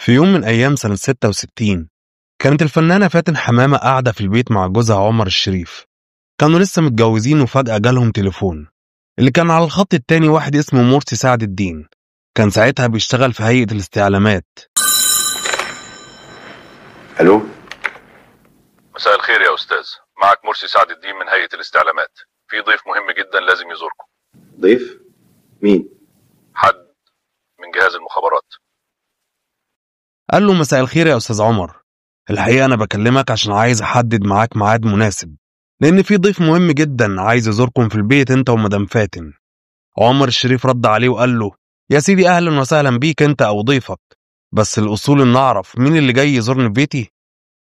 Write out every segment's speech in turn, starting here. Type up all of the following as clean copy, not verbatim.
في يوم من أيام سنة 66 كانت الفنانة فاتن حمامة قاعدة في البيت مع جوزها عمر الشريف. كانوا لسه متجوزين وفجأة جالهم تليفون. اللي كان على الخط التاني واحد اسمه مرسي سعد الدين، كان ساعتها بيشتغل في هيئة الاستعلامات. الو، مساء الخير يا أستاذ، معك مرسي سعد الدين من هيئة الاستعلامات. في ضيف مهم جدا لازم يزوركم. ضيف؟ مين؟ حد من جهاز المخابرات. قال له مساء الخير يا أستاذ عمر، الحقيقة أنا بكلمك عشان عايز أحدد معاك ميعاد مناسب، لأن في ضيف مهم جدا عايز يزوركم في البيت أنت ومدام فاتن. عمر الشريف رد عليه وقال له يا سيدي أهلا وسهلا بيك أنت أو ضيفك، بس الأصول إن أعرف مين اللي جاي يزورني في بيتي.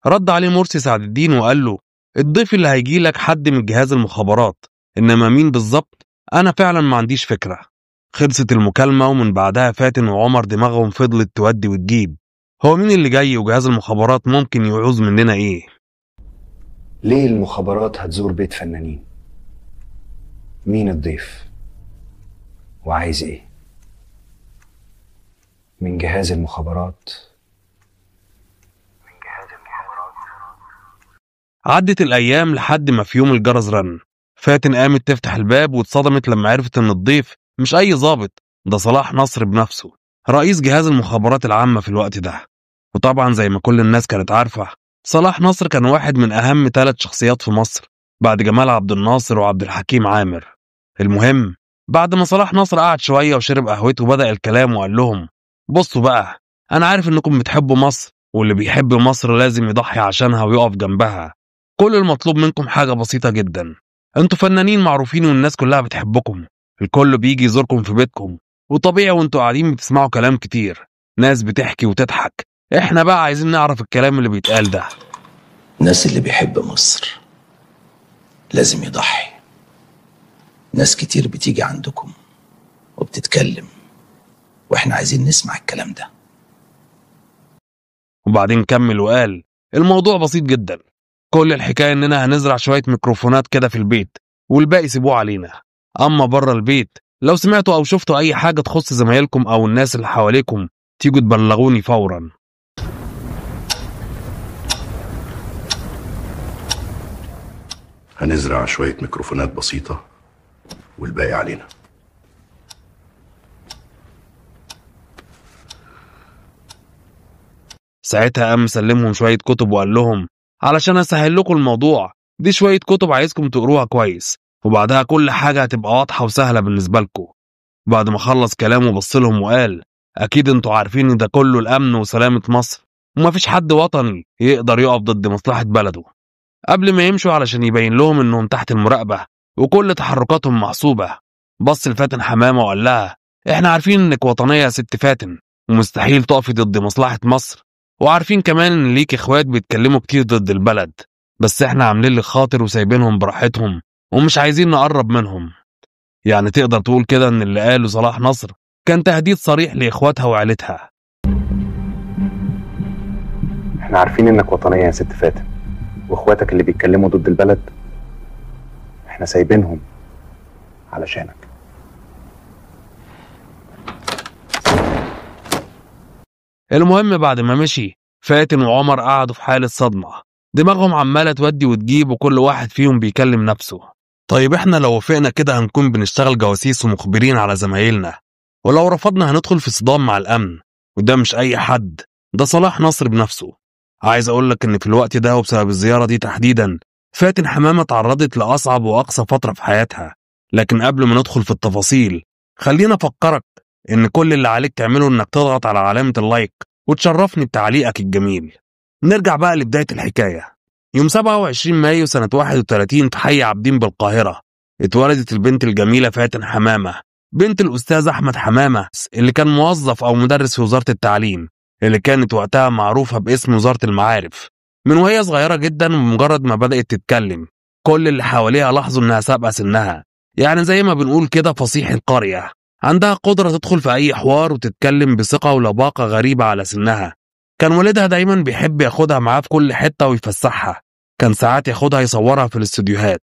رد عليه مرسي سعد الدين وقال له الضيف اللي هيجي لك حد من جهاز المخابرات، إنما مين بالظبط أنا فعلا ما عنديش فكرة. خلصت المكالمة ومن بعدها فاتن وعمر دماغهم فضلت تودي وتجيب، هو مين اللي جاي وجهاز المخابرات ممكن يعوز مننا ايه؟ ليه المخابرات هتزور بيت فنانين؟ مين الضيف؟ وعايز ايه؟ من جهاز المخابرات. عدت الأيام لحد ما في يوم الجرس رن. فاتن قامت تفتح الباب واتصدمت لما عرفت إن الضيف مش أي ضابط، ده صلاح نصر بنفسه، رئيس جهاز المخابرات العامة في الوقت ده. وطبعا زي ما كل الناس كانت عارفة، صلاح نصر كان واحد من أهم 3 شخصيات في مصر بعد جمال عبد الناصر وعبد الحكيم عامر. المهم، بعد ما صلاح نصر قعد شوية وشرب قهوته بدأ الكلام وقال لهم بصوا بقى، أنا عارف إنكم بتحبوا مصر، واللي بيحب مصر لازم يضحي عشانها ويقف جنبها. كل المطلوب منكم حاجة بسيطة جدا، انتوا فنانين معروفين والناس كلها بتحبكم، الكل بيجي يزوركم في بيتكم، وطبيعي وانتوا قاعدين بتسمعوا كلام كتير، ناس بتحكي وتضحك، احنا بقى عايزين نعرف الكلام اللي بيتقال ده. الناس اللي بيحب مصر لازم يضحي. ناس كتير بتيجي عندكم وبتتكلم، واحنا عايزين نسمع الكلام ده. وبعدين كمل وقال الموضوع بسيط جدا، كل الحكاية اننا هنزرع شوية ميكروفونات كده في البيت والباقي سيبوه علينا. اما بره البيت لو سمعتوا او شفتوا اي حاجة تخص زمايلكم او الناس اللي حواليكم تيجوا تبلغوني فورا. هنزرع شوية ميكروفونات بسيطة والباقي علينا. ساعتها قام سلمهم شوية كتب وقال لهم علشان اسهل لكم الموضوع، دي شوية كتب عايزكم تقروها كويس، وبعدها كل حاجة هتبقى واضحة وسهلة بالنسبة لكم. بعد ما خلص كلامه بص لهم وقال اكيد انتوا عارفين ان ده كله الامن وسلامة مصر، ومفيش حد وطني يقدر يقف ضد مصلحة بلده. قبل ما يمشوا علشان يبين لهم انهم تحت المراقبة وكل تحركاتهم محسوبة، بص لفاتن حمامة وقال لها احنا عارفين انك وطنية يا ست فاتن، ومستحيل تقفي ضد مصلحة مصر، وعارفين كمان ان ليك اخوات بيتكلموا كتير ضد البلد، بس احنا عاملين لك خاطر وسايبينهم براحتهم ومش عايزين نقرب منهم. يعني تقدر تقول كده ان اللي قاله صلاح نصر كان تهديد صريح لاخواتها وعيلتها. احنا عارفين انك وطنية يا ست فاتن، واخواتك اللي بيتكلموا ضد البلد احنا سايبينهم علشانك. المهم بعد ما مشي، فاتن وعمر قعدوا في حالة صدمة، دماغهم عمالة تودي وتجيب وكل واحد فيهم بيكلم نفسه. طيب احنا لو وافقنا كده هنكون بنشتغل جواسيس ومخبرين على زمايلنا، ولو رفضنا هندخل في صدام مع الأمن، وده مش أي حد، ده صلاح نصر بنفسه. عايز أقولك إن في الوقت ده وبسبب الزيارة دي تحديدا، فاتن حمامة تعرضت لأصعب وأقصى فترة في حياتها. لكن قبل ما ندخل في التفاصيل خلينا أفكرك إن كل اللي عليك تعمله إنك تضغط على علامة اللايك وتشرفني بتعليقك الجميل. نرجع بقى لبداية الحكاية. يوم 27 مايو سنة 31 في حي عابدين بالقاهرة اتولدت البنت الجميلة فاتن حمامة، بنت الأستاذ أحمد حمامة اللي كان موظف أو مدرس في وزارة التعليم، اللي كانت وقتها معروفة باسم وزارة المعارف. من وهي صغيرة جدا ومجرد ما بدأت تتكلم كل اللي حواليها لاحظوا إنها سابقة سنها، يعني زي ما بنقول كده فصيح القرية، عندها قدرة تدخل في أي حوار وتتكلم بثقة ولباقة غريبة على سنها. كان والدها دايما بيحب ياخدها معاه في كل حتة ويفسحها، كان ساعات ياخدها يصورها في الاستوديوهات،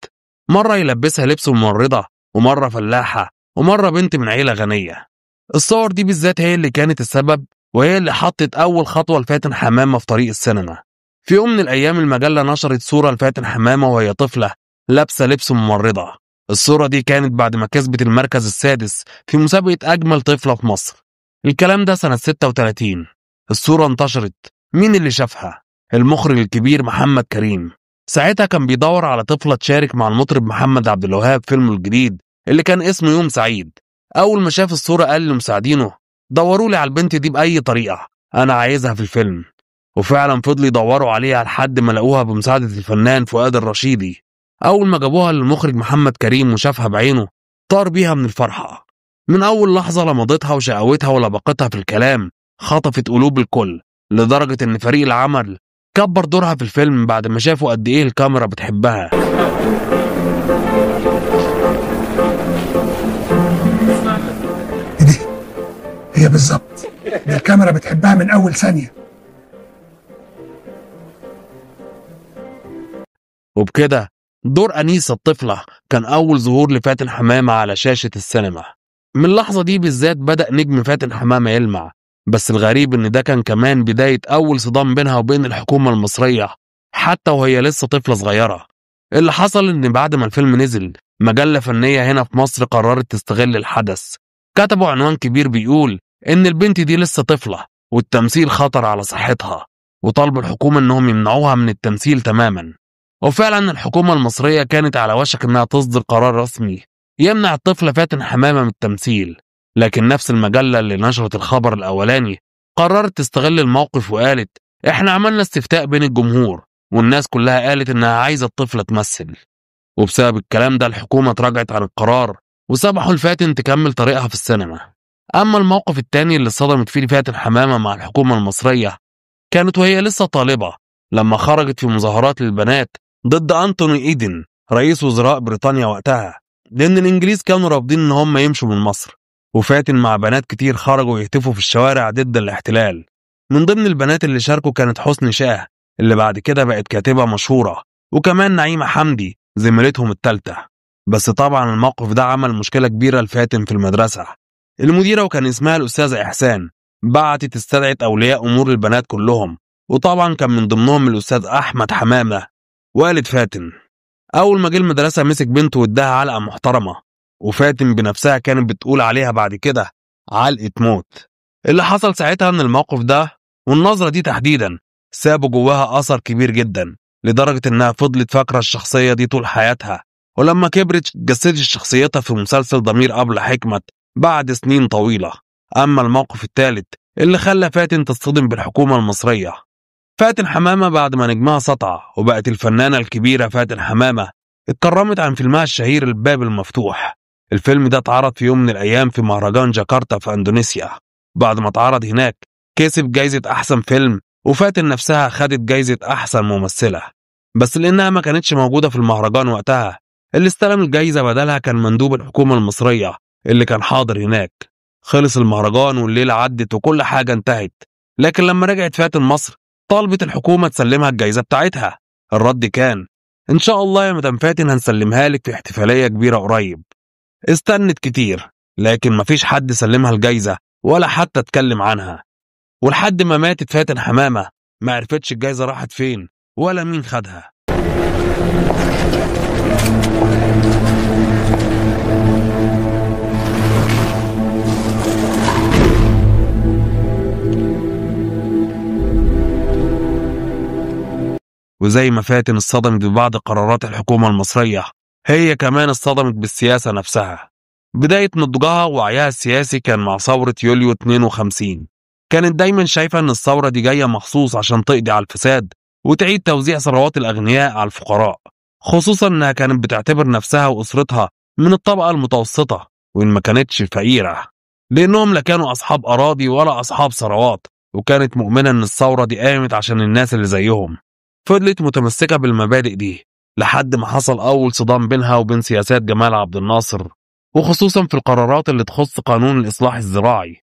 مرة يلبسها لبس ممرضة، ومرة فلاحة، ومرة بنت من عيلة غنية. الصور دي بالذات هي اللي كانت السبب وهي اللي حطت أول خطوة لفاتن حمامة في طريق السينما. في يوم من الأيام المجلة نشرت صورة لفاتن حمامة وهي طفلة لابسة لبس ممرضة. الصورة دي كانت بعد ما كسبت المركز السادس في مسابقة أجمل طفلة في مصر. الكلام ده سنة 36. الصورة انتشرت. مين اللي شافها؟ المخرج الكبير محمد كريم. ساعتها كان بيدور على طفلة تشارك مع المطرب محمد عبد الوهاب فيلمه الجديد اللي كان اسمه يوم سعيد. أول ما شاف الصورة قال لمساعدينه دوروا لي على البنت دي بأي طريقة، أنا عايزها في الفيلم. وفعلا فضلوا يدوروا عليها لحد ما لقوها بمساعدة الفنان فؤاد الرشيدي. أول ما جابوها للمخرج محمد كريم وشافها بعينه طار بيها من الفرحة. من أول لحظة لمضتها وشقاوتها ولبقتها في الكلام خطفت قلوب الكل، لدرجة إن فريق العمل كبر دورها في الفيلم بعد ما شافوا قد إيه الكاميرا بتحبها. دي هي بالظبط، دي الكاميرا بتحبها من أول ثانية. وبكده دور أنيسة الطفلة كان أول ظهور لفاتن حمامة على شاشة السينما. من اللحظة دي بالذات بدأ نجم فاتن حمامة يلمع. بس الغريب إن ده كان كمان بداية أول صدام بينها وبين الحكومة المصرية حتى وهي لسه طفلة صغيرة. اللي حصل إن بعد ما الفيلم نزل مجلة فنية هنا في مصر قررت تستغل الحدث. كتبوا عنوان كبير بيقول إن البنت دي لسه طفلة والتمثيل خطر على صحتها، وطالبوا الحكومة إنهم يمنعوها من التمثيل تماما. وفعلا الحكومة المصرية كانت على وشك إنها تصدر قرار رسمي يمنع الطفلة فاتن حمامة من التمثيل. لكن نفس المجلة اللي نشرت الخبر الأولاني قررت تستغل الموقف وقالت إحنا عملنا استفتاء بين الجمهور والناس كلها قالت إنها عايزة الطفلة تمثل. وبسبب الكلام ده الحكومة تراجعت عن القرار وسمحوا لفاتن تكمل طريقها في السينما. أما الموقف التاني اللي صدمت فيه فاتن حمامة مع الحكومة المصرية كانت وهي لسه طالبة لما خرجت في مظاهرات للبنات ضد أنتوني إيدن رئيس وزراء بريطانيا وقتها، لأن الإنجليز كانوا رافضين إن هم يمشوا من مصر. وفاتن مع بنات كتير خرجوا يهتفوا في الشوارع ضد الاحتلال. من ضمن البنات اللي شاركوا كانت حسن شاه اللي بعد كده بقت كاتبة مشهورة، وكمان نعيمة حمدي زميلتهم التالتة. بس طبعا الموقف ده عمل مشكلة كبيرة لفاتن في المدرسة. المديرة وكان اسمها الأستاذة إحسان بعتت استدعت أولياء أمور البنات كلهم، وطبعا كان من ضمنهم الأستاذ أحمد حمامة والد فاتن. أول ما جه المدرسة مسك بنته واداها علقة محترمة، وفاتن بنفسها كانت بتقول عليها بعد كده علقة موت. اللي حصل ساعتها ان الموقف ده والنظرة دي تحديدا سابوا جواها أثر كبير جدا، لدرجة انها فضلت فاكرة الشخصية دي طول حياتها. ولما كبرت جسدت شخصيتها في مسلسل ضمير أبلة حكمت بعد سنين طويلة. أما الموقف الثالث اللي خلى فاتن تصطدم بالحكومة المصرية، فاتن حمامة بعد ما نجمها سطع وبقت الفنانة الكبيرة فاتن حمامة اتكرمت عن فيلمها الشهير الباب المفتوح. الفيلم ده اتعرض في يوم من الأيام في مهرجان جاكرتا في أندونيسيا. بعد ما اتعرض هناك كسب جايزة أحسن فيلم، وفاتن نفسها خدت جايزة أحسن ممثلة. بس لأنها ما كانتش موجودة في المهرجان وقتها، اللي استلم الجايزة بدلها كان مندوب الحكومة المصرية اللي كان حاضر هناك. خلص المهرجان والليلة عدت وكل حاجة انتهت، لكن لما رجعت فاتن مصر طالبت الحكومة تسلمها الجايزة بتاعتها. الرد كان إن شاء الله يا مدام فاتن هنسلمها لك في احتفالية كبيرة قريب. استنت كتير لكن مفيش حد سلمها الجايزة ولا حتى اتكلم عنها، ولحد ما ماتت فاتن حمامة ما عرفتش الجايزة راحت فين ولا مين خدها. وزي ما فاتن اصطدمت ببعض قرارات الحكومة المصرية، هي كمان اصطدمت بالسياسة نفسها. بداية نضجها ووعيها السياسي كان مع ثورة يوليو 52. كانت دايما شايفة ان الثورة دي جاية مخصوص عشان تقضي على الفساد وتعيد توزيع ثروات الأغنياء على الفقراء، خصوصا انها كانت بتعتبر نفسها وأسرتها من الطبقة المتوسطة وإن ما كانتش فقيرة، لأنهم لا كانوا أصحاب أراضي ولا أصحاب ثروات، وكانت مؤمنة ان الثورة دي قامت عشان الناس اللي زيهم. فضلت متمسكة بالمبادئ دي لحد ما حصل أول صدام بينها وبين سياسات جمال عبد الناصر، وخصوصا في القرارات اللي تخص قانون الإصلاح الزراعي.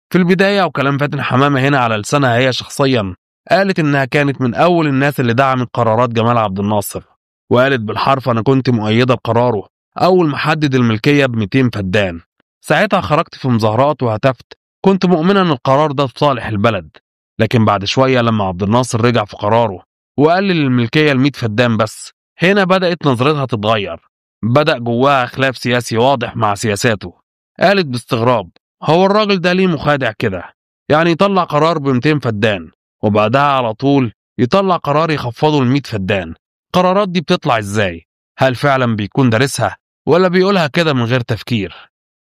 في البداية وكلام فاتن حمامة هنا على لسانها هي شخصيا قالت إنها كانت من أول الناس اللي دعمت قرارات جمال عبد الناصر، وقالت بالحرف أنا كنت مؤيدة بقراره أول ما حدد الملكية ب200 فدان. ساعتها خرجت في مظاهرات وهتفت كنت مؤمنة ان القرار ده في صالح البلد. لكن بعد شوية لما عبد الناصر رجع في قراره وقلل الملكية ل100 فدان بس، هنا بدأت نظرتها تتغير. بدأ جواها خلاف سياسي واضح مع سياساته. قالت باستغراب: هو الراجل ده ليه مخادع كده؟ يعني يطلع قرار ب200 فدان وبعدها على طول يطلع قرار يخفضه ل100 فدان. القرارات دي بتطلع ازاي؟ هل فعلا بيكون دارسها ولا بيقولها كده من غير تفكير؟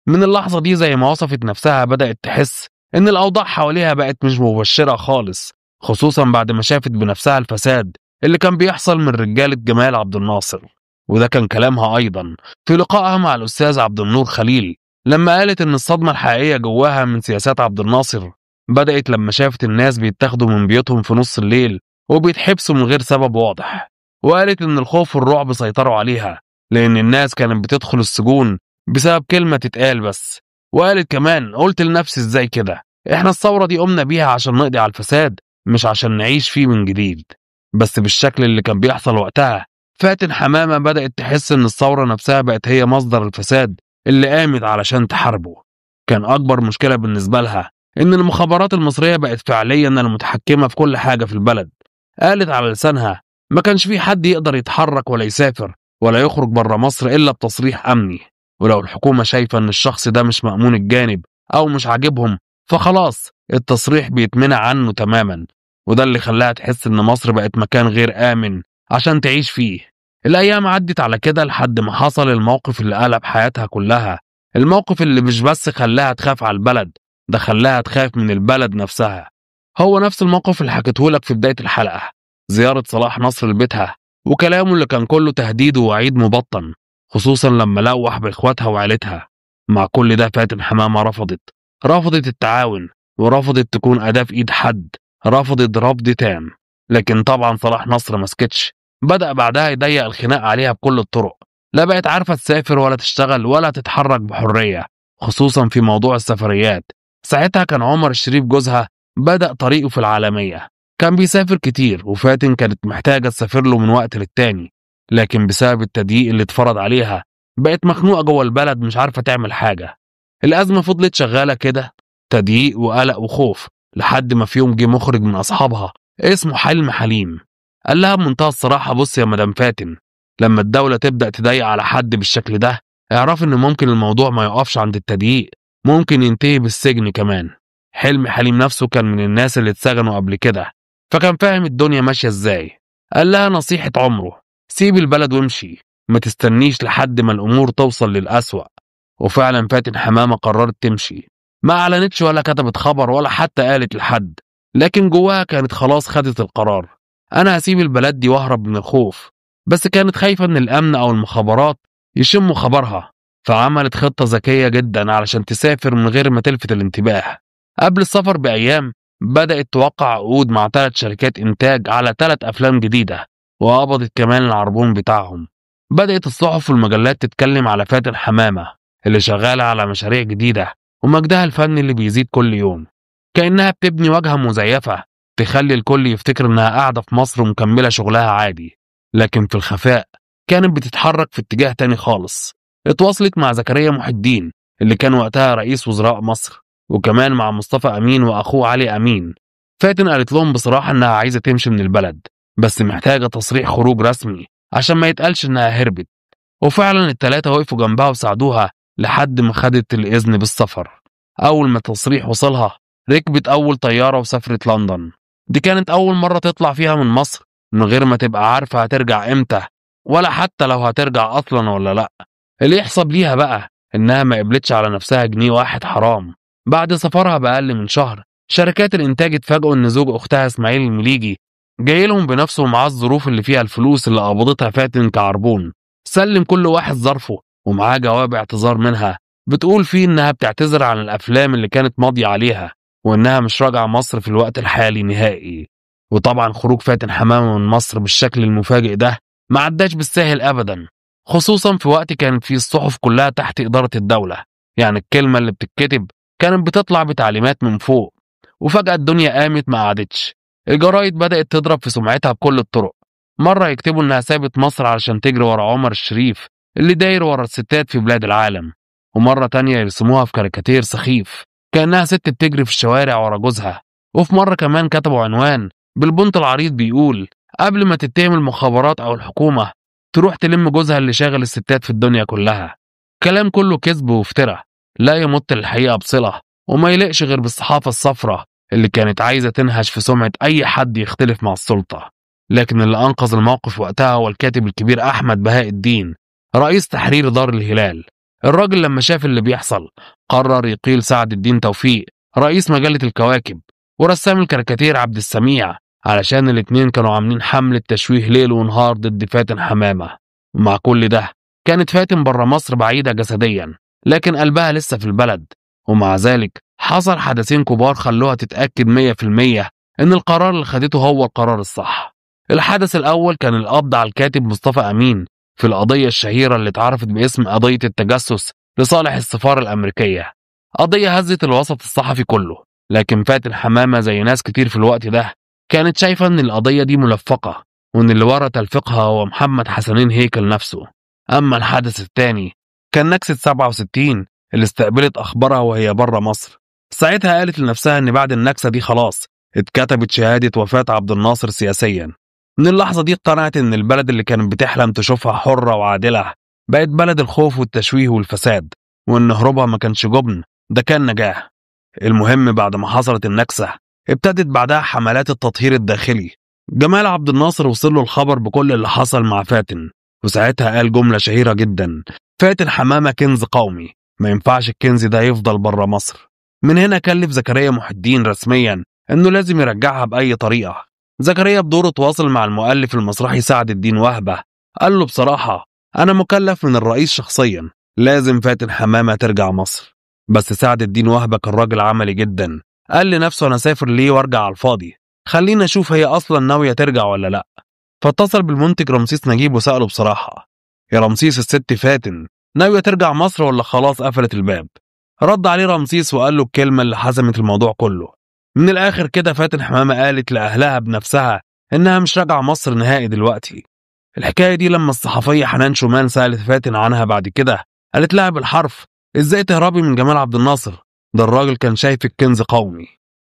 من اللحظة دي زي ما وصفت نفسها بدأت تحس إن الأوضاع حواليها بقت مش مبشرة خالص، خصوصا بعد ما شافت بنفسها الفساد اللي كان بيحصل من رجالة جمال عبد الناصر. وده كان كلامها أيضا في لقائها مع الأستاذ عبد النور خليل لما قالت إن الصدمة الحقيقية جواها من سياسات عبد الناصر بدأت لما شافت الناس بيتاخدوا من بيوتهم في نص الليل وبيتحبسوا من غير سبب واضح. وقالت إن الخوف والرعب سيطروا عليها لأن الناس كانت بتدخل السجون بسبب كلمة تتقال بس. وقالت كمان: قلت لنفسي ازاي كده؟ احنا الثورة دي قمنا بيها عشان نقضي على الفساد مش عشان نعيش فيه من جديد. بس بالشكل اللي كان بيحصل وقتها فاتن حمامة بدأت تحس ان الثورة نفسها بقت هي مصدر الفساد اللي قامت علشان تحاربه. كان اكبر مشكلة بالنسبة لها ان المخابرات المصرية بقت فعليا المتحكمة في كل حاجة في البلد. قالت على لسانها: ما كانش في حد يقدر يتحرك ولا يسافر ولا يخرج بره مصر الا بتصريح امني، ولو الحكومة شايفة ان الشخص ده مش مأمون الجانب او مش عاجبهم فخلاص التصريح بيتمنع عنه تماما. وده اللي خلاها تحس ان مصر بقت مكان غير آمن عشان تعيش فيه. الايام عدت على كده لحد ما حصل الموقف اللي قلب حياتها كلها، الموقف اللي مش بس خلاها تخاف على البلد، ده خلاها تخاف من البلد نفسها. هو نفس الموقف اللي حكيته لك في بداية الحلقة، زيارة صلاح نصر لبيتها وكلامه اللي كان كله تهديد ووعيد مبطن، خصوصا لما لوح باخواتها وعيلتها. مع كل ده فاتن حمامة رفضت التعاون ورفضت تكون أداة في إيد حد، رفضت رفض تام. لكن طبعا صلاح نصر مسكتش، بدأ بعدها يضيق الخناق عليها بكل الطرق. لا بقت عارفة تسافر ولا تشتغل ولا تتحرك بحرية، خصوصا في موضوع السفريات. ساعتها كان عمر الشريف جوزها بدأ طريقه في العالمية، كان بيسافر كتير وفاتن كانت محتاجة تسافر له من وقت للتاني. لكن بسبب التضييق اللي اتفرض عليها بقت مخنوقة جوه البلد مش عارفة تعمل حاجة. الأزمة فضلت شغالة كده، تضييق وقلق وخوف، لحد ما في يوم جه مخرج من أصحابها اسمه حليم. قال لها بمنتهى الصراحة: بص يا مدام فاتن، لما الدولة تبدأ تضيق على حد بالشكل ده اعرف إن ممكن الموضوع ما يقفش عند التضييق، ممكن ينتهي بالسجن كمان. حليم نفسه كان من الناس اللي اتسجنوا قبل كده، فكان فاهم الدنيا ماشية ازاي. قال لها نصيحة عمره: سيب البلد وامشي، ما تستنيش لحد ما الأمور توصل للأسوأ. وفعلا فاتن حمامة قررت تمشي، ما أعلنتش ولا كتبت خبر ولا حتى قالت لحد، لكن جواها كانت خلاص خدت القرار: أنا هسيب البلد دي وأهرب من الخوف. بس كانت خايفة إن الأمن أو المخابرات يشموا خبرها، فعملت خطة ذكية جدا علشان تسافر من غير ما تلفت الانتباه. قبل السفر بأيام بدأت توقع عقود مع 3 شركات إنتاج على 3 أفلام جديدة، وقبضت كمان العربون بتاعهم. بدأت الصحف والمجلات تتكلم على فاتن حمامة اللي شغالة على مشاريع جديدة ومجدها الفني اللي بيزيد كل يوم، كأنها بتبني واجهة مزيفة تخلي الكل يفتكر إنها قاعدة في مصر ومكملة شغلها عادي. لكن في الخفاء كانت بتتحرك في اتجاه تاني خالص. اتواصلت مع زكريا محي الدين اللي كان وقتها رئيس وزراء مصر، وكمان مع مصطفى أمين وأخوه علي أمين. فاتن قالت لهم بصراحة إنها عايزة تمشي من البلد، بس محتاجة تصريح خروج رسمي عشان ما يتقالش إنها هربت. وفعلا ال3 وقفوا جنبها وساعدوها لحد ما خدت الإذن بالسفر. أول ما التصريح وصلها ركبت أول طيارة وسافرت لندن. دي كانت أول مرة تطلع فيها من مصر من غير ما تبقى عارفة هترجع إمتى، ولا حتى لو هترجع أصلا ولا لأ. اللي يحسب ليها بقى إنها ما قبلتش على نفسها جنيه واحد حرام. بعد سفرها بأقل من شهر شركات الإنتاج اتفاجئوا إن زوج أختها إسماعيل المليجي جاي لهم بنفسه ومعاه الظروف اللي فيها الفلوس اللي قبضتها فاتن كعربون. سلم كل واحد ظرفه ومعاه جواب اعتذار منها بتقول فيه إنها بتعتذر عن الأفلام اللي كانت ماضية عليها وإنها مش راجعة مصر في الوقت الحالي نهائي. وطبعا خروج فاتن حمامة من مصر بالشكل المفاجئ ده ما عداش بالساهل أبدا، خصوصا في وقت كانت فيه الصحف كلها تحت إدارة الدولة. يعني الكلمة اللي بتتكتب كانت بتطلع بتعليمات من فوق. وفجأة الدنيا قامت ما قعدتش. الجرايد بدأت تضرب في سمعتها بكل الطرق. مرة يكتبوا إنها سابت مصر علشان تجري ورا عمر الشريف اللي داير ورا الستات في بلاد العالم، ومرة تانية يرسموها في كاريكاتير سخيف كأنها ست بتجري في الشوارع ورا جوزها. وفي مرة كمان كتبوا عنوان بالبنط العريض بيقول: قبل ما تتهم المخابرات أو الحكومة تروح تلم جوزها اللي شاغل الستات في الدنيا كلها. كلام كله كذب وافتراء، لا يمت للحقيقة بصلة، وما يليقش غير بالصحافة الصفراء اللي كانت عايزة تنهش في سمعة أي حد يختلف مع السلطة. لكن اللي أنقذ الموقف وقتها هو الكاتب الكبير أحمد بهاء الدين، رئيس تحرير دار الهلال. الراجل لما شاف اللي بيحصل قرر يقيل سعد الدين توفيق رئيس مجلة الكواكب ورسام الكاريكاتير عبد السميع، علشان الاتنين كانوا عاملين حملة تشويه ليل ونهار ضد فاتن حمامة. ومع كل ده كانت فاتن بره مصر بعيدة جسديا، لكن قلبها لسه في البلد. ومع ذلك حصل حدثين كبار خلوها تتأكد 100% إن القرار اللي خدته هو القرار الصح. الحدث الأول كان القبض على الكاتب مصطفى أمين في القضية الشهيرة اللي اتعرفت باسم قضية التجسس لصالح السفارة الأمريكية. قضية هزت الوسط الصحفي كله، لكن فاتن حمامة زي ناس كتير في الوقت ده كانت شايفة إن القضية دي ملفقة، وإن اللي ورا تلفيقها هو محمد حسنين هيكل نفسه. أما الحدث الثاني كان نكسة 67 اللي استقبلت أخبارها وهي بره مصر. ساعتها قالت لنفسها إن بعد النكسة دي خلاص اتكتبت شهادة وفاة عبد الناصر سياسيا. من اللحظة دي اقتنعت إن البلد اللي كانت بتحلم تشوفها حرة وعادلة بقت بلد الخوف والتشويه والفساد، وإن هروبها ما كانش جبن، ده كان نجاح. المهم بعد ما حصلت النكسة ابتدت بعدها حملات التطهير الداخلي. جمال عبد الناصر وصل له الخبر بكل اللي حصل مع فاتن، وساعتها قال جملة شهيرة جدا: فاتن حمامة كنز قومي، ما ينفعش الكنز ده يفضل بره مصر. من هنا كلف زكريا محي الدين رسميا انه لازم يرجعها بأي طريقة. زكريا بدوره تواصل مع المؤلف المسرحي سعد الدين وهبة، قال له: بصراحة أنا مكلف من الرئيس شخصيا، لازم فاتن حمامة ترجع مصر. بس سعد الدين وهبة كان راجل عملي جدا، قال لنفسه: أنا سافر ليه وارجع على الفاضي، خلينا أشوف هي أصلا ناوية ترجع ولا لأ. فاتصل بالمنتج رمسيس نجيب وسأله بصراحة: يا رمسيس، الست فاتن ناوية ترجع مصر ولا خلاص قفلت الباب؟ رد عليه رمسيس وقال له الكلمة اللي حزمت الموضوع كله. من الآخر كده فاتن حمامة قالت لأهلها بنفسها إنها مش راجعة مصر نهائي دلوقتي. الحكاية دي لما الصحفية حنان شومان سألت فاتن عنها بعد كده قالت لها بالحرف: إزاي تهربي من جمال عبد الناصر؟ ده الراجل كان شايفك كنز قومي.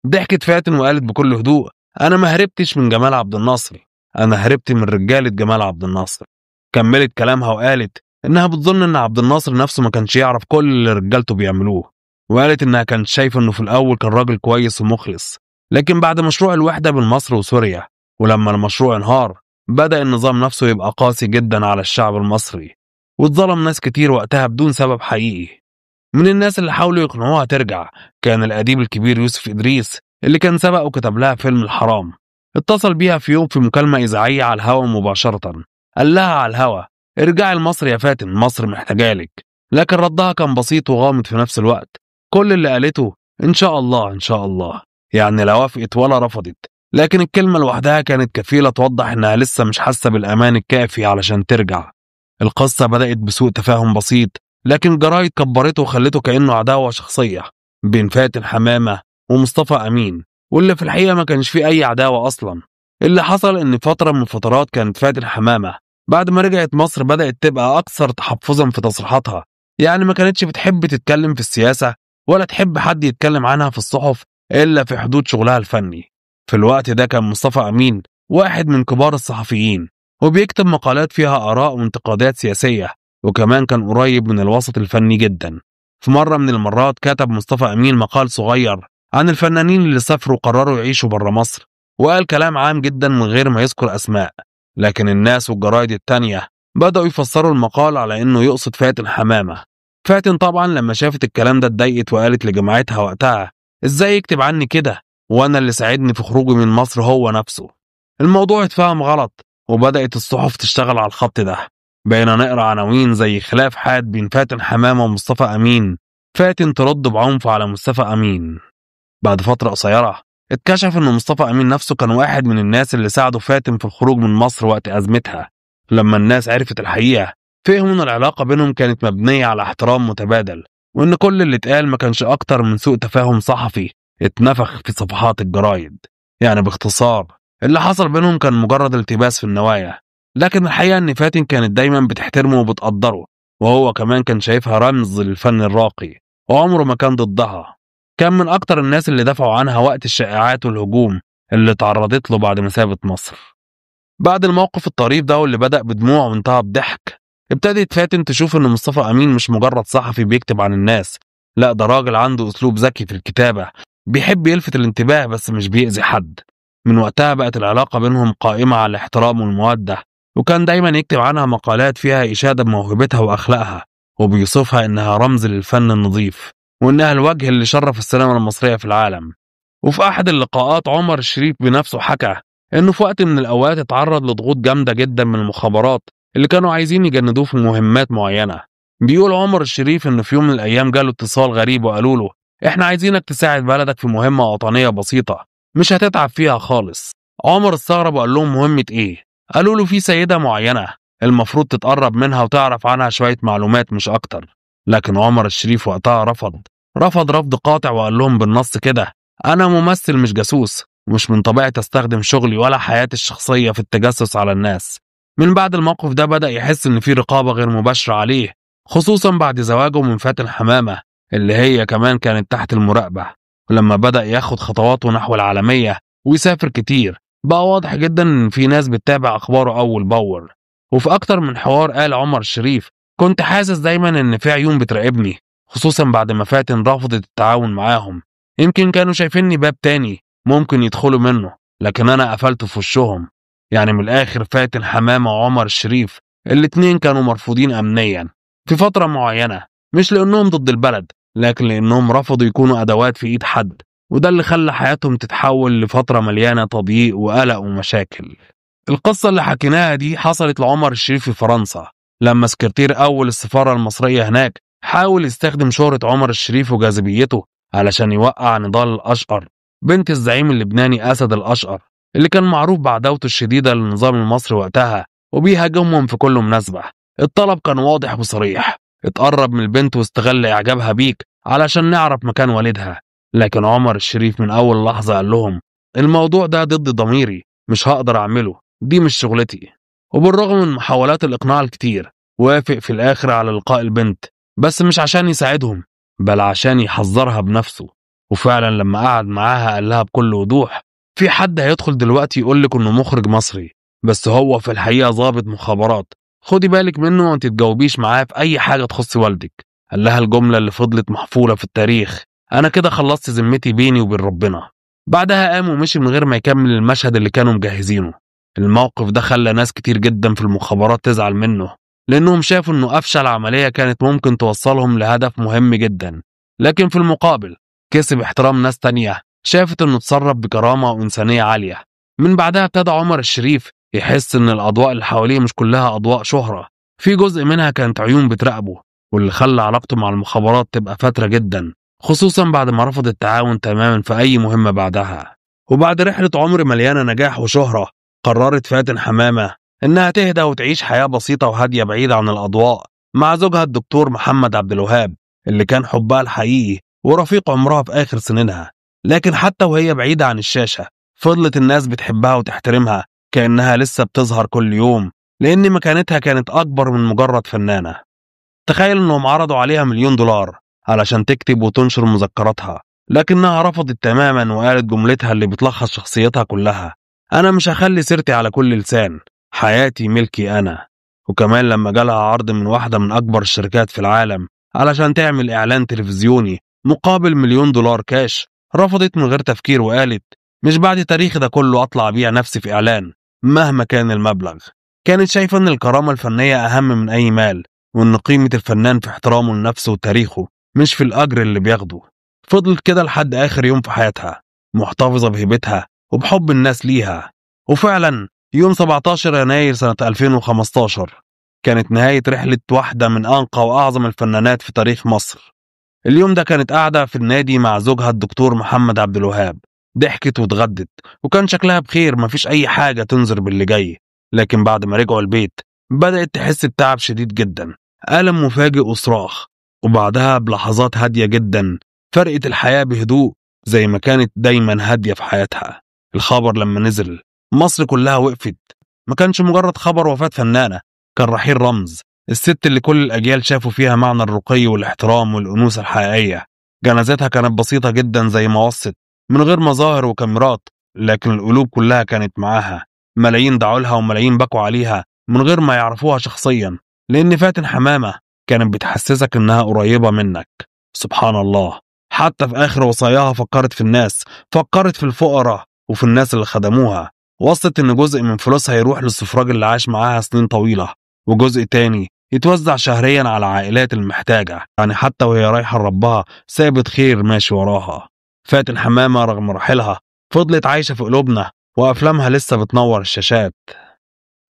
ضحكت فاتن وقالت بكل هدوء: أنا ما هربتش من جمال عبد الناصر، أنا هربت من رجالة جمال عبد الناصر. كملت كلامها وقالت إنها بتظن إن عبد الناصر نفسه ما كانش يعرف كل اللي رجالته بيعملوه، وقالت إنها كانت شايفة إنه في الأول كان راجل كويس ومخلص، لكن بعد مشروع الوحدة بين مصر وسوريا ولما المشروع انهار بدأ النظام نفسه يبقى قاسي جدا على الشعب المصري، واتظلم ناس كتير وقتها بدون سبب حقيقي. من الناس اللي حاولوا يقنعوها ترجع كان الأديب الكبير يوسف إدريس اللي كان سبق وكتب لها فيلم الحرام. اتصل بيها في يوم في مكالمة إذاعية على الهوا مباشرة، قال لها على الهوا: ارجعي لمصر يا فاتن، مصر محتاجالك. لكن ردها كان بسيط وغامض في نفس الوقت، كل اللي قالته: إن شاء الله إن شاء الله، يعني لا وافقت ولا رفضت، لكن الكلمة لوحدها كانت كفيلة توضح إنها لسه مش حاسة بالأمان الكافي علشان ترجع. القصة بدأت بسوء تفاهم بسيط، لكن الجرايد كبرته وخلته كأنه عداوة شخصية بين فاتن حمامة ومصطفى أمين، واللي في الحقيقة ما كانش فيه أي عداوة أصلا. اللي حصل إن فترة من الفترات كانت فاتن حمامة بعد ما رجعت مصر بدأت تبقى أكثر تحفظا في تصريحاتها، يعني ما كانتش بتحب تتكلم في السياسة ولا تحب حد يتكلم عنها في الصحف إلا في حدود شغلها الفني. في الوقت ده كان مصطفى أمين واحد من كبار الصحفيين، وبيكتب مقالات فيها آراء وانتقادات سياسية، وكمان كان قريب من الوسط الفني جدا. في مرة من المرات كتب مصطفى أمين مقال صغير عن الفنانين اللي سافروا وقرروا يعيشوا بره مصر، وقال كلام عام جدا من غير ما يذكر أسماء، لكن الناس والجرايد التانية بدأوا يفسروا المقال على إنه يقصد فاتن حمامة. فاتن طبعا لما شافت الكلام ده اتضايقت وقالت لجماعتها وقتها: إزاي يكتب عني كده وأنا اللي ساعدني في خروجي من مصر هو نفسه؟ الموضوع اتفهم غلط وبدأت الصحف تشتغل على الخط ده. بقينا نقرأ عناوين زي خلاف حاد بين فاتن حمامة ومصطفى أمين، فاتن ترد بعنف على مصطفى أمين. بعد فترة قصيرة اتكشف إن مصطفى أمين نفسه كان واحد من الناس اللي ساعدوا فاتن في الخروج من مصر وقت أزمتها. لما الناس عرفت الحقيقة فهموا إن العلاقة بينهم كانت مبنية على احترام متبادل، وإن كل اللي اتقال ما كانش أكتر من سوء تفاهم صحفي اتنفخ في صفحات الجرايد. يعني باختصار اللي حصل بينهم كان مجرد التباس في النوايا، لكن الحقيقة إن فاتن كانت دايما بتحترمه وبتقدره، وهو كمان كان شايفها رمز للفن الراقي وعمره ما كان ضدها. كان من أكتر الناس اللي دافعوا عنها وقت الشائعات والهجوم اللي تعرضت له بعد ما سابت مصر. بعد الموقف الطريف ده واللي بدأ بدموع وانتهى بضحك، ابتدت فاتن تشوف إن مصطفى أمين مش مجرد صحفي بيكتب عن الناس، لا ده راجل عنده أسلوب ذكي في الكتابة، بيحب يلفت الانتباه بس مش بيأذي حد. من وقتها بقت العلاقة بينهم قائمة على الاحترام والمودة، وكان دايما يكتب عنها مقالات فيها إشادة بموهبتها وأخلاقها، وبيوصفها إنها رمز للفن النظيف، وإنها الوجه اللي شرف السينما المصرية في العالم. وفي أحد اللقاءات عمر الشريف بنفسه حكى إنه في وقت من الأوقات اتعرض لضغوط جامدة جدا من المخابرات اللي كانوا عايزين يجندوه في مهمات معينة. بيقول عمر الشريف إنه في يوم من الأيام جاله اتصال غريب وقالوا له إحنا عايزينك تساعد بلدك في مهمة وطنية بسيطة مش هتتعب فيها خالص. عمر استغرب وقال لهم مهمة إيه؟ قالوا له في سيدة معينة المفروض تتقرب منها وتعرف عنها شوية معلومات مش أكتر. لكن عمر الشريف وقتها رفض قاطع وقال لهم بالنص كده أنا ممثل مش جاسوس، ومش من طبيعتي أستخدم شغلي ولا حياتي الشخصية في التجسس على الناس. من بعد الموقف ده بدأ يحس إن في رقابة غير مباشرة عليه، خصوصا بعد زواجه من فاتن حمامة اللي هي كمان كانت تحت المراقبة. ولما بدأ ياخد خطواته نحو العالمية ويسافر كتير، بقى واضح جدا إن في ناس بتتابع أخباره أول بأول. وفي أكتر من حوار قال عمر الشريف كنت حاسس دايما إن في عيون بتراقبني، خصوصا بعد ما فاتن رفضت التعاون معاهم. يمكن كانوا شايفيني باب تاني ممكن يدخلوا منه، لكن أنا قفلته في وشهم. يعني من الآخر فاتن حمامة وعمر الشريف الاتنين كانوا مرفوضين أمنيا في فترة معينة، مش لأنهم ضد البلد لكن لأنهم رفضوا يكونوا أدوات في إيد حد، وده اللي خلى حياتهم تتحول لفترة مليانة تضييق وقلق ومشاكل. القصة اللي حكيناها دي حصلت لعمر الشريف في فرنسا، لما سكرتير أول السفارة المصرية هناك حاول يستخدم شهرة عمر الشريف وجاذبيته علشان يوقع نضال الأشقر بنت الزعيم اللبناني أسد الأشقر اللي كان معروف بعداوته الشديدة للنظام المصري وقتها وبيهاجمهم في كل مناسبة. الطلب كان واضح وصريح، اتقرب من البنت واستغل إعجابها بيك علشان نعرف مكان والدها. لكن عمر الشريف من أول لحظة قال لهم الموضوع ده ضد ضميري، مش هقدر أعمله، دي مش شغلتي. وبالرغم من محاولات الإقناع الكتير وافق في الآخر على لقاء البنت، بس مش عشان يساعدهم بل عشان يحذرها بنفسه. وفعلا لما قعد معاها قال لها بكل وضوح في حد هيدخل دلوقتي يقولك انه مخرج مصري بس هو في الحقيقة ضابط مخابرات، خدي بالك منه وما تتجاوبيش معاه في اي حاجة تخص والدك. قال لها الجملة اللي فضلت محفورة في التاريخ انا كده خلصت ذمتي بيني وبين ربنا. بعدها قام ومشي من غير ما يكمل المشهد اللي كانوا مجهزينه. الموقف ده خلى ناس كتير جدا في المخابرات تزعل منه لانهم شافوا انه افشل عملية كانت ممكن توصلهم لهدف مهم جدا، لكن في المقابل كسب احترام ناس تانية شافت انه اتصرف بكرامة وإنسانية عالية. من بعدها ابتدى عمر الشريف يحس ان الأضواء اللي حواليه مش كلها أضواء شهرة، في جزء منها كانت عيون بتراقبه، واللي خلى علاقته مع المخابرات تبقى فترة جدا، خصوصا بعد ما رفض التعاون تماما في أي مهمة بعدها. وبعد رحلة عمر مليانة نجاح وشهرة قررت فاتن حمامة انها تهدى وتعيش حياة بسيطة وهادية بعيدة عن الأضواء مع زوجها الدكتور محمد عبد الوهاب اللي كان حبها الحقيقي ورفيق عمرها في آخر سنينها. لكن حتى وهي بعيدة عن الشاشة فضلت الناس بتحبها وتحترمها كأنها لسه بتظهر كل يوم، لأن مكانتها كانت أكبر من مجرد فنانة. تخيل أنهم عرضوا عليها $1,000,000 علشان تكتب وتنشر مذكراتها، لكنها رفضت تماما وقالت جملتها اللي بتلخص شخصيتها كلها أنا مش هخلي سيرتي على كل لسان، حياتي ملكي أنا. وكمان لما جالها عرض من واحدة من أكبر الشركات في العالم علشان تعمل إعلان تلفزيوني مقابل $1,000,000 كاش، رفضت من غير تفكير وقالت مش بعد تاريخ ده كله أطلع بيع نفسي في إعلان مهما كان المبلغ. كانت شايفة أن الكرامة الفنية أهم من أي مال، وأن قيمة الفنان في احترامه لنفسه وتاريخه مش في الأجر اللي بياخده. فضلت كده لحد آخر يوم في حياتها محتفظة بهيبتها وبحب الناس ليها. وفعلا يوم 17 يناير سنة 2015 كانت نهاية رحلة واحدة من أنقى وأعظم الفنانات في تاريخ مصر. اليوم ده كانت قاعدة في النادي مع زوجها الدكتور محمد عبد الوهاب، ضحكت واتغدت وكان شكلها بخير، مفيش أي حاجة تنذر باللي جاي. لكن بعد ما رجعوا البيت بدأت تحس بتعب شديد جدا، ألم مفاجئ وصراخ، وبعدها بلحظات هادية جدا فرقت الحياة بهدوء زي ما كانت دايما هادية في حياتها. الخبر لما نزل مصر كلها وقفت، ما كانش مجرد خبر وفاة فنانة، كان رحيل رمز، الست اللي كل الأجيال شافوا فيها معنى الرقي والاحترام والأنوثة الحقيقية. جنازتها كانت بسيطة جدا زي ما وصت، من غير مظاهر وكاميرات، لكن القلوب كلها كانت معاها. ملايين دعوا لها وملايين بكوا عليها من غير ما يعرفوها شخصيا، لأن فاتن حمامة كانت بتحسسك إنها قريبة منك. سبحان الله، حتى في آخر وصاياها فكرت في الناس، فكرت في الفقراء وفي الناس اللي خدموها. وصلت إن جزء من فلوسها يروح للسفراج اللي عاش معاها سنين طويلة، وجزء تاني يتوزع شهريا على عائلات المحتاجة. يعني حتى وهي رايحة لربها سابت خير ماشي وراها. فاتن حمامة رغم رحيلها فضلت عايشة في قلوبنا، وأفلامها لسه بتنور الشاشات.